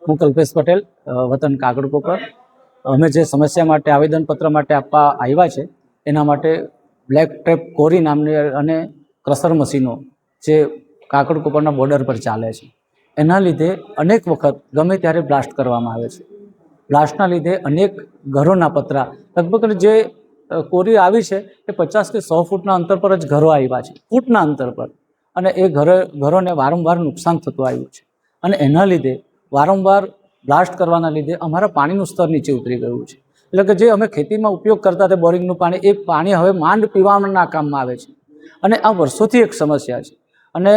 હું કલ્પેશ પટેલ, વતન કાકડકોપર. અમે જે સમસ્યા માટે આવેદનપત્ર માટે આપવા આવ્યા છે એના માટે બ્લેક ટ્રેપ કોરી નામની અને ક્રશર મશીનો જે કાકડકોપરના બોર્ડર પર ચાલે છે એના લીધે અનેક વખત ગમે ત્યારે બ્લાસ્ટ કરવામાં આવે છે. બ્લાસ્ટના લીધે અનેક ઘરોના પતરા, લગભગ જે કોરી આવી છે એ 50 કે 100 ફૂટના અંતર પર જ ઘરો આવ્યા છે, ફૂટના અંતર પર, અને એ ઘરોને વારંવાર નુકસાન થતું આવ્યું છે. અને એના લીધે વારંવાર બ્લાસ્ટ કરવાના લીધે અમારા પાણીનું સ્તર નીચે ઉતરી ગયું છે. એટલે કે જે અમે ખેતીમાં ઉપયોગ કરતા હતા બોરિંગનું પાણી, એ પાણી હવે માંડ પીવાના કામમાં આવે છે. અને આ વર્ષોથી એક સમસ્યા છે. અને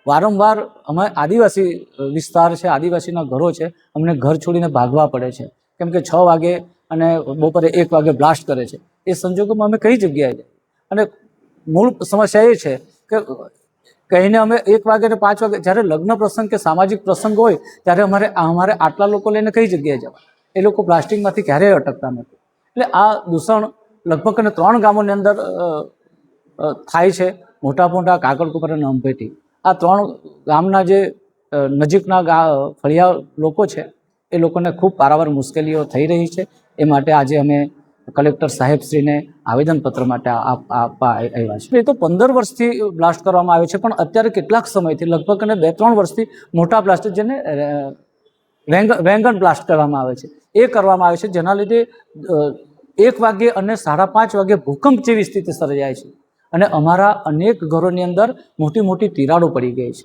વારંવાર અમે આદિવાસી વિસ્તાર છે, આદિવાસીના ઘરો છે, અમને ઘર છોડીને ભાગવા પડે છે, કેમ કે 6 વાગે અને બપોરે 1 વાગે બ્લાસ્ટ કરે છે. એ સંજોગોમાં અમે કઈ જગ્યાએ જાય? અને મૂળ સમસ્યા એ છે કે કહીને અમે 1 વાગે ને 5 વાગે, જ્યારે લગ્ન પ્રસંગ કે સામાજિક પ્રસંગ હોય ત્યારે અમારે આટલા લોકો લઈને કઈ જગ્યાએ જવા? એ લોકો પ્લાસ્ટિકમાંથી ક્યારેય અટકતા નથી. એટલે આ દૂષણ લગભગ 3 ગામોની અંદર થાય છે, મોટા મોટા કાકડકોપર અને અંભેટી. આ 3 ગામના જે નજીકના ફળિયા લોકો છે એ લોકોને ખૂબ પારાવાર મુશ્કેલીઓ થઈ રહી છે. એ માટે આજે અમે કલેક્ટર સાહેબશ્રીને આવેદનપત્ર માટે આપવા આવ્યા છે. એ તો 15 વર્ષથી બ્લાસ્ટ કરવામાં આવે છે, પણ અત્યારે કેટલાક સમયથી લગભગ 2-3 વર્ષથી મોટા બ્લાસ્ટ, જેને વેંગણ બ્લાસ્ટ કરવામાં આવે છે, એ કરવામાં આવે છે, જેના લીધે 1 વાગે અને 5:30 વાગે ભૂકંપ જેવી સ્થિતિ સર્જાય છે. અને અમારા અનેક ઘરોની અંદર મોટી મોટી તિરાડો પડી ગઈ છે.